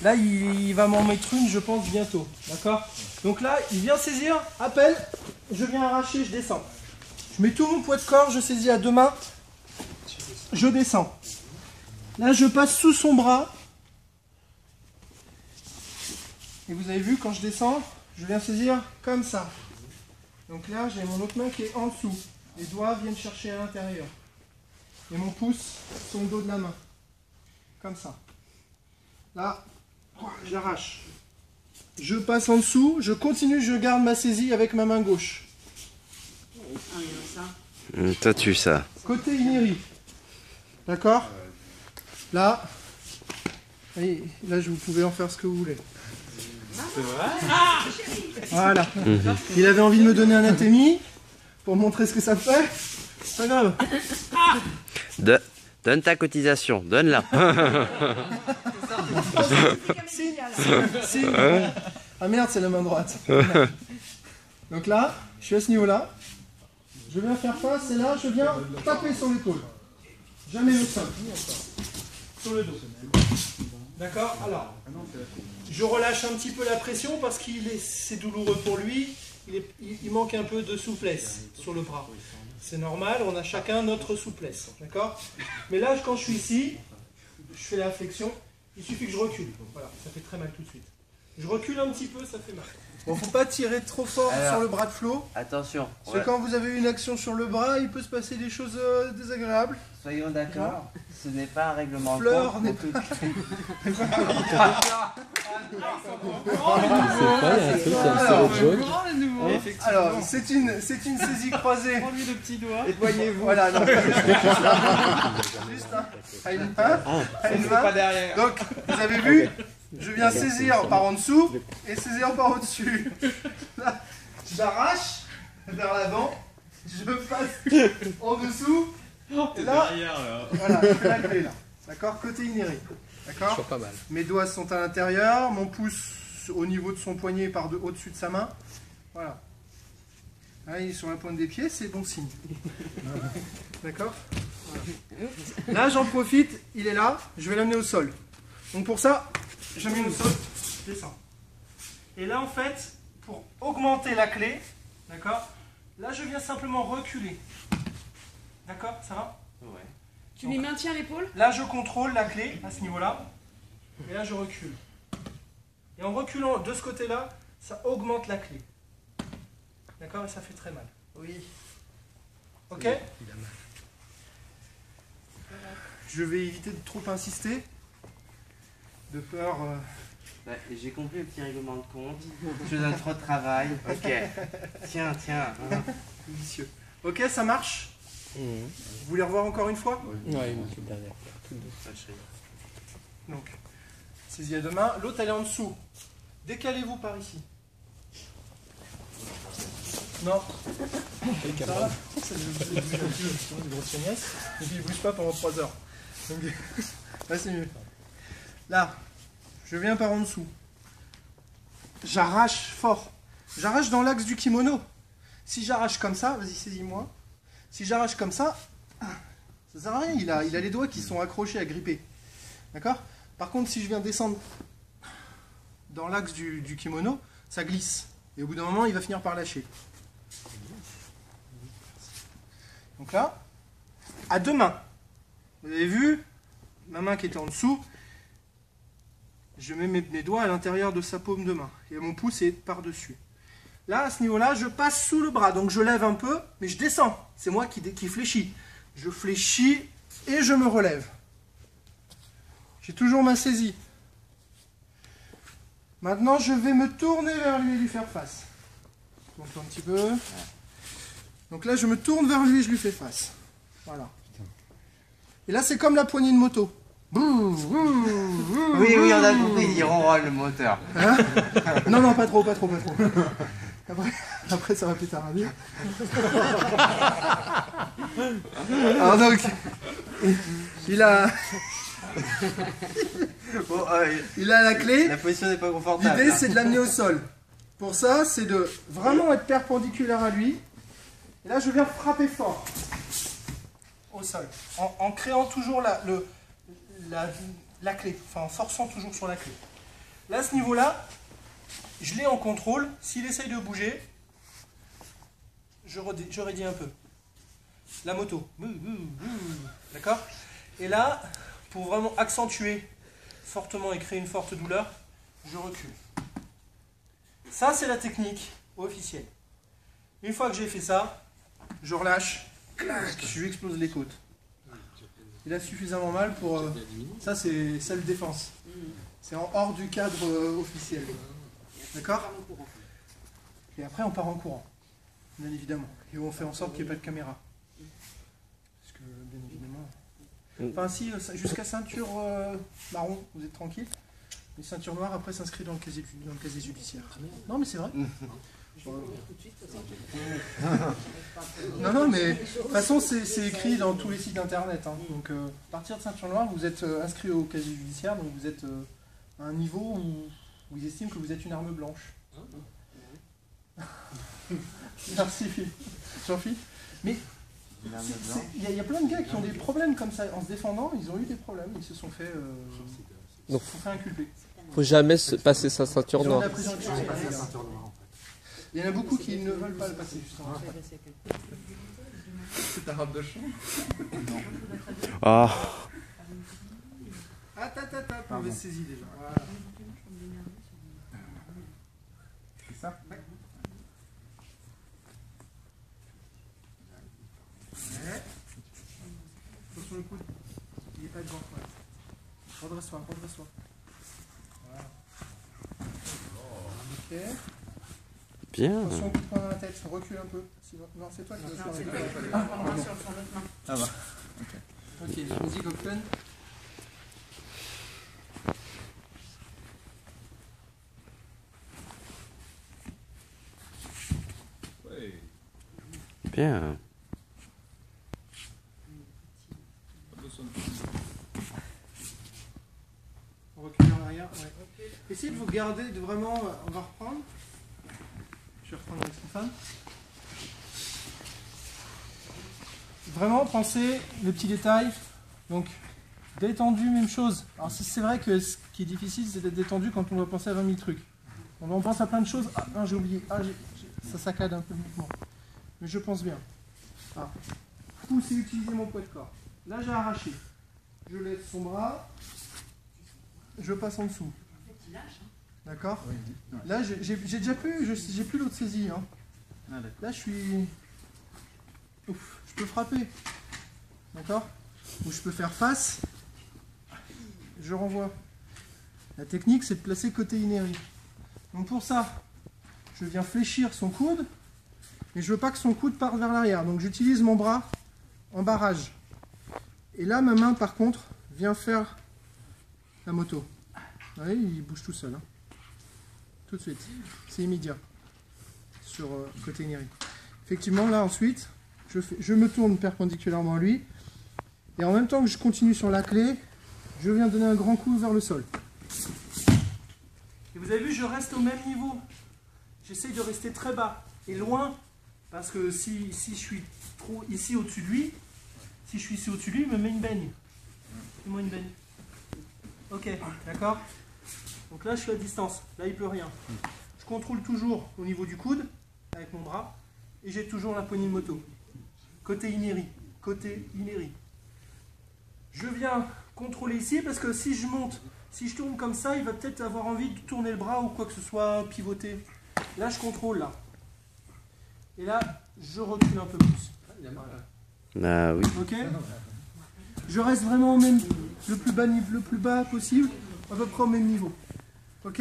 Là, il va m'en mettre une, je pense, bientôt. D'accord? Donc là, il vient saisir, appelle, je viens arracher, je descends. Je mets tout mon poids de corps, je saisis à deux mains, je descends. Là, je passe sous son bras. Et vous avez vu, quand je descends, je viens saisir comme ça. Donc là, j'ai mon autre main qui est en dessous. Les doigts viennent chercher à l'intérieur. Et mon pouce sur le dos de la main. Comme ça. Là, j'arrache. Je passe en dessous, je continue, je garde ma saisie avec ma main gauche. Toi, tu ça. Côté Inéri. D'accord? Là, et là, vous pouvez en faire ce que vous voulez. C'est vrai? Voilà. Il avait envie de me donner un anatomie pour montrer ce que ça fait. C'est pas grave. Donne ta cotisation, donne-la. Si. Ah merde, c'est la main droite. Donc là, je suis à ce niveau-là. Je viens faire face et là, je viens taper sur l'épaule. Jamais le sol. Sur le dos. D'accord? Alors, je relâche un petit peu la pression parce que c'est douloureux pour lui. Il manque un peu de souplesse sur le bras. C'est normal, on a chacun notre souplesse. D'accord? Mais là, quand je suis ici, je fais la flexion. Il suffit que je recule. Voilà, ça fait très mal tout de suite. Je recule un petit peu, ça fait mal. Bon, faut pas tirer trop fort sur le bras de Flo. Attention. Parce que quand vous avez une action sur le bras, il peut se passer des choses désagréables. Soyons d'accord, ce n'est pas un règlement Fleur de n'est compte. pas... Alors, c'est une saisie croisée. Prends-lui le petit doigt. Éloignez-vous. Voilà, non. Juste à une main. À une main. Pas derrière. Donc, vous avez vu, je viens saisir par en dessous et saisir par au-dessus. Là, j'arrache vers l'avant, je passe en dessous. Et là, voilà, je fais la clé là. D'accord? Côté Inéri. D'accord? Pas mal. Mes doigts sont à l'intérieur, mon pouce au niveau de son poignet par au-dessus de sa main. Voilà. Là, il est sur la pointe des pieds, c'est bon signe. D'accord? Voilà. Là, j'en profite, il est là, je vais l'amener au sol. Donc pour ça, je mets au sol, je descends. Et là, en fait, pour augmenter la clé, d'accord? Là, je viens simplement reculer. D'accord? Ça va? Ouais. Tu lui maintiens l'épaule? Là, je contrôle la clé à ce niveau-là. Et là, je recule. Et en reculant de ce côté-là, ça augmente la clé. D'accord? Et ça fait très mal. Oui. Ok? Il a mal. Je vais éviter de trop insister. De peur... Ouais, j'ai compris le petit règlement de compte. Je donne trop de travail. Ok. Tiens. Vicieux. Ok, ça marche? Vous voulez revoir encore une fois? Ouais, une petite dernière. Donc, saisie à deux mains. L'autre, elle est en dessous. Décalez-vous par ici. Non. Ça va? C'est une grosse feignasse. Et puis, il ne bouge pas pendant 3 heures. Donc, là, c'est mieux. Là, je viens par en dessous. J'arrache fort. J'arrache dans l'axe du kimono. Si j'arrache comme ça, vas-y, saisis-moi. Si j'arrache comme ça, ça sert à rien. Il a les doigts qui sont accrochés, agrippés. D'accord? Par contre, si je viens descendre dans l'axe du kimono, ça glisse. Et au bout d'un moment, il va finir par lâcher. Donc là, à deux mains. Vous avez vu, ma main qui était en dessous, je mets mes doigts à l'intérieur de sa paume de main. Et mon pouce est par-dessus. Là, à ce niveau-là, je passe sous le bras. Donc je lève un peu, mais je descends. C'est moi qui fléchis. Je fléchis et je me relève. J'ai toujours ma saisie. Maintenant, je vais me tourner vers lui et lui faire face. Donc un petit peu. Donc là, je me tourne vers lui et je lui fais face. Voilà. Et là, c'est comme la poignée de moto. Oui, on a compris, il ronronne le moteur. Hein? Non, pas trop. Après ça va péter un ravir. Alors donc, il a la clé. La position n'est pas confortable. L'idée, c'est de l'amener au sol. Pour ça, c'est de vraiment être perpendiculaire à lui. Et là, je viens frapper fort au sol, en créant toujours la clé, enfin en forçant toujours sur la clé. Là, à ce niveau-là, je l'ai en contrôle. S'il essaye de bouger, je raidis un peu. La moto. D'accord? Et là, pour vraiment accentuer fortement et créer une forte douleur, je recule. Ça, c'est la technique officielle. Une fois que j'ai fait ça, je relâche, je lui explose les côtes. Il a suffisamment mal pour... ça, c'est self-défense. C'est hors du cadre officiel. D'accord? Et après, on part en courant, bien évidemment. Et on fait en sorte qu'il n'y ait pas de caméra. Parce que, bien évidemment... Enfin, si, jusqu'à ceinture marron, vous êtes tranquille. Les ceintures noires, après, s'inscrit dans le casier judiciaire. Non, mais c'est vrai. Non, mais de toute façon, c'est écrit dans tous les sites internet. Hein. Donc, à partir de ceinture noire, vous êtes inscrit au casier judiciaire, donc vous êtes à un niveau où ils estiment que vous êtes une arme blanche. Merci, Jean-Philippe. Mais il y a plein de gars qui ont des problèmes comme ça. En se défendant, ils ont eu des problèmes. Ils se sont fait inculper. Faut jamais se passer sa ceinture Ils ont noire. la prison exceptionnelle. Il y en a beaucoup qui ne veulent pas le passer, justement. C'est ta robe de chambre? Ah. On va saisir déjà. Voilà. C'est ça? Ouais. Attention le coude. Il n'est pas devant. Ouais. Redresse-toi. Voilà. Ok. Bien. Attention, coup de poing dans la tête. Recule un peu. Sinon... Non, c'est toi qui vas se faire. Ah bah. Ok, vas-y, Cockton. Bien. On recule en arrière. Ouais. Essayez de vous garder, de vraiment. On va reprendre. Je vais reprendre avec Stéphane. Vraiment, pensez les petits détails. Donc, détendu, même chose. Alors, c'est vrai que ce qui est difficile, c'est d'être détendu quand on doit penser à 20 000 trucs. On pense à plein de choses. Ah, j'ai oublié. Ah, ça saccade un peu le mouvement. Mais je pense bien. Ah. Pousser, utiliser mon poids de corps. Là, j'ai arraché. Je laisse son bras. Je passe en dessous. D'accord? Là, j'ai déjà plus, j'ai plus l'autre saisie. Hein. Là, je suis... Ouf, je peux frapper. D'accord? Ou je peux faire face. Je renvoie. La technique, c'est de placer côté inérie. Donc pour ça, je viens fléchir son coude. Et je veux pas que son coude parte vers l'arrière. Donc j'utilise mon bras en barrage. Et là, ma main, par contre, vient faire la moto. Vous voyez, il bouge tout seul. Hein. Tout de suite. C'est immédiat. Sur côté inérie. Effectivement, là, ensuite, je me tourne perpendiculairement à lui. Et en même temps que je continue sur la clé, je viens donner un grand coup vers le sol. Et vous avez vu, je reste au même niveau. J'essaye de rester très bas et loin. Parce que si je suis trop ici au-dessus de lui, si je suis ici au-dessus de lui, il me met une baigne. Fais-moi une baigne. Ok, d'accord? Donc là, je suis à distance. Là, il ne peut rien. Je contrôle toujours au niveau du coude, avec mon bras, et j'ai toujours la poignée de moto. Côté inérie. Côté inérie. Je viens contrôler ici, parce que si je monte, si je tourne comme ça, il va peut-être avoir envie de tourner le bras ou quoi que ce soit, pivoter. Là, je contrôle, là. Et là, je recule un peu plus. Ah oui. Ok? Je reste vraiment au même, le plus bas possible, à peu près au même niveau. Ok?